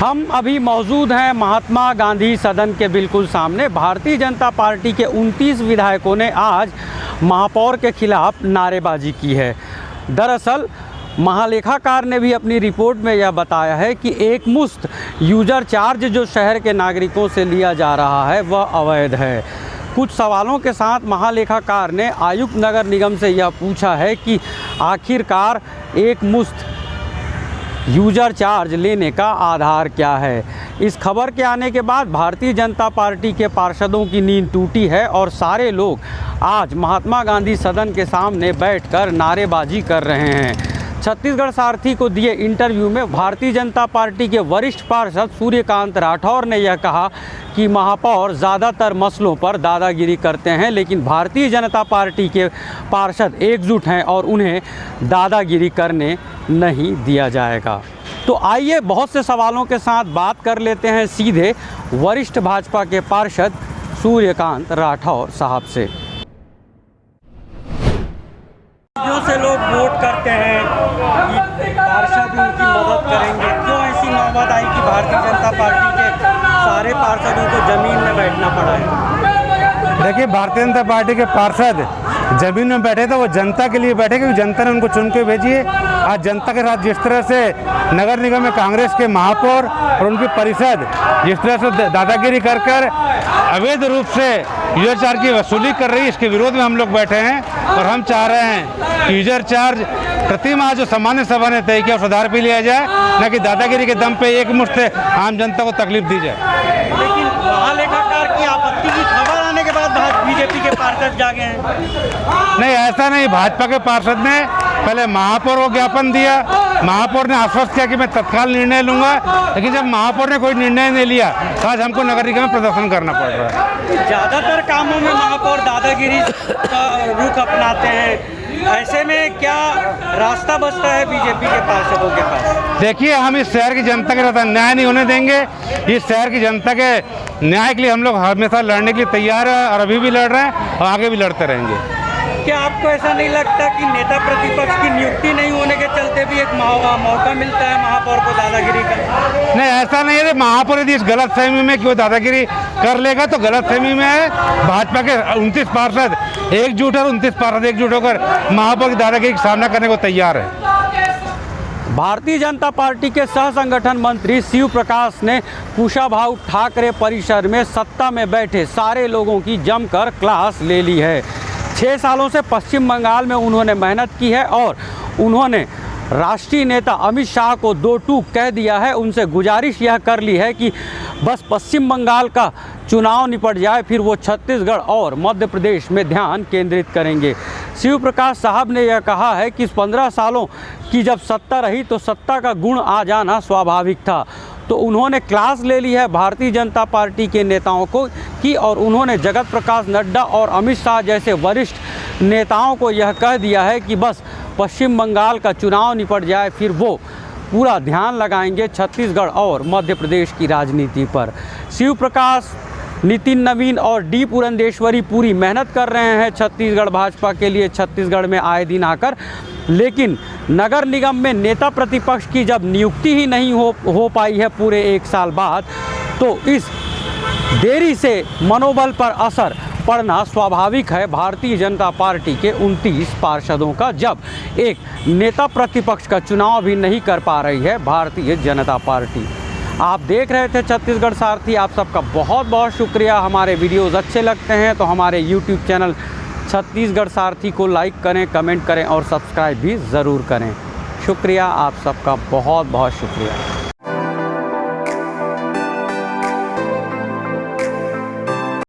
हम अभी मौजूद हैं महात्मा गांधी सदन के बिल्कुल सामने। भारतीय जनता पार्टी के 29 विधायकों ने आज महापौर के खिलाफ नारेबाजी की है। दरअसल महालेखाकार ने भी अपनी रिपोर्ट में यह बताया है कि एक मुश्त यूजर चार्ज जो शहर के नागरिकों से लिया जा रहा है वह अवैध है। कुछ सवालों के साथ महालेखाकार ने आयुक्त नगर निगम से यह पूछा है कि आखिरकार एक मुश्त यूजर चार्ज लेने का आधार क्या है। इस खबर के आने के बाद भारतीय जनता पार्टी के पार्षदों की नींद टूटी है और सारे लोग आज महात्मा गांधी सदन के सामने बैठकर नारेबाजी कर रहे हैं। छत्तीसगढ़ सारथी को दिए इंटरव्यू में भारतीय जनता पार्टी के वरिष्ठ पार्षद सूर्यकांत राठौर ने यह कहा कि महापौर ज़्यादातर मसलों पर दादागिरी करते हैं, लेकिन भारतीय जनता पार्टी के पार्षद एकजुट हैं और उन्हें दादागिरी करने नहीं दिया जाएगा। तो आइए बहुत से सवालों के साथ बात कर लेते हैं सीधे वरिष्ठ भाजपा के पार्षद सूर्यकांत राठौर साहब से। से लोग वोट करते हैं कि पार्षद उनकी मदद करेंगे, क्यों ऐसी नौबत आई कि भारतीय जनता पार्टी के सारे पार्षदों को जमीन में बैठना पड़ा है? देखिए, भारतीय जनता पार्टी के पार्षद जमीन में बैठे तो वो जनता के लिए बैठे, क्योंकि जनता ने उनको चुन के भेजी है। आज जनता के साथ जिस तरह से नगर निगम में कांग्रेस के महापौर और उनकी परिषद जिस तरह से दादागिरी कर अवैध रूप से यूजर चार्ज की वसूली कर रही है, इसके विरोध में हम लोग बैठे हैं। और हम चाह रहे हैं कि यूजर चार्ज प्रति माह जो सामान्य सभा ने तय किया सुधार पे लिया जाए, न कि दादागिरी के दम पे एक मुश्त आम जनता को तकलीफ दी जाए। लेकिन महालेखाकार की आपत्ति की खबर आने के बाद बीजेपी के पार्षद जागे हैं। नहीं, ऐसा नहीं। भाजपा के पार्षद ने पहले महापौर को ज्ञापन दिया, महापौर ने आश्वस्त किया कि मैं तत्काल निर्णय लूंगा, लेकिन जब महापौर ने कोई निर्णय नहीं लिया तो आज हमको नगर निगम में प्रदर्शन करना पड़ रहा है। ज़्यादातर कामों में महापौर दादागिरी का रुख अपनाते हैं, ऐसे में क्या रास्ता बचता है बीजेपी के पार्षदों के पास? देखिए, हम इस शहर की जनता के साथ न्याय नहीं होने देंगे। इस शहर की जनता के न्याय के लिए हम लोग हमेशा लड़ने के लिए तैयार हैं और अभी भी लड़ रहे हैं और आगे भी लड़ते रहेंगे। क्या आपको ऐसा नहीं लगता कि नेता प्रतिपक्ष की नियुक्ति नहीं होने के चलते भी एक मौका मिलता है महापौर को दादागिरी का? नहीं, ऐसा नहीं है। महापौर यदि इस गलत फहमी में कि वो दादागिरी कर लेगा तो गलत फहमी में है। भाजपा के 29 पार्षद एकजुट है और 29 पार्षद एकजुट होकर महापौर की दादागिरी का सामना करने को तैयार है। भारतीय जनता पार्टी के सह संगठन मंत्री शिव प्रकाश ने कुशाभाऊ ठाकरे परिसर में सत्ता में बैठे सारे लोगों की जमकर क्लास ले ली है। 6 सालों से पश्चिम बंगाल में उन्होंने मेहनत की है और उन्होंने राष्ट्रीय नेता अमित शाह को 2 टूक कह दिया है। उनसे गुजारिश यह कर ली है कि बस पश्चिम बंगाल का चुनाव निपट जाए, फिर वो छत्तीसगढ़ और मध्य प्रदेश में ध्यान केंद्रित करेंगे। शिव प्रकाश साहब ने यह कहा है कि 15 सालों की जब सत्ता रही तो सत्ता का गुण आ जाना स्वाभाविक था। तो उन्होंने क्लास ले ली है भारतीय जनता पार्टी के नेताओं को की और उन्होंने जगत प्रकाश नड्डा और अमित शाह जैसे वरिष्ठ नेताओं को यह कह दिया है कि बस पश्चिम बंगाल का चुनाव निपट जाए, फिर वो पूरा ध्यान लगाएंगे छत्तीसगढ़ और मध्य प्रदेश की राजनीति पर। शिव प्रकाश, नितिन नवीन और डी पुरंदेश्वरी पूरी मेहनत कर रहे हैं छत्तीसगढ़ भाजपा के लिए छत्तीसगढ़ में आए दिन आकर, लेकिन नगर निगम में नेता प्रतिपक्ष की जब नियुक्ति ही नहीं हो पाई है पूरे 1 साल बाद, तो इस देरी से मनोबल पर असर पड़ना स्वाभाविक है भारतीय जनता पार्टी के 29 पार्षदों का, जब एक नेता प्रतिपक्ष का चुनाव भी नहीं कर पा रही है भारतीय जनता पार्टी। आप देख रहे थे छत्तीसगढ़ सारथी। आप सबका बहुत बहुत शुक्रिया। हमारे वीडियोज़ अच्छे लगते हैं तो हमारे YouTube चैनल छत्तीसगढ़ सारथी को लाइक करें, कमेंट करें और सब्सक्राइब भी ज़रूर करें। शुक्रिया, आप सबका बहुत बहुत शुक्रिया।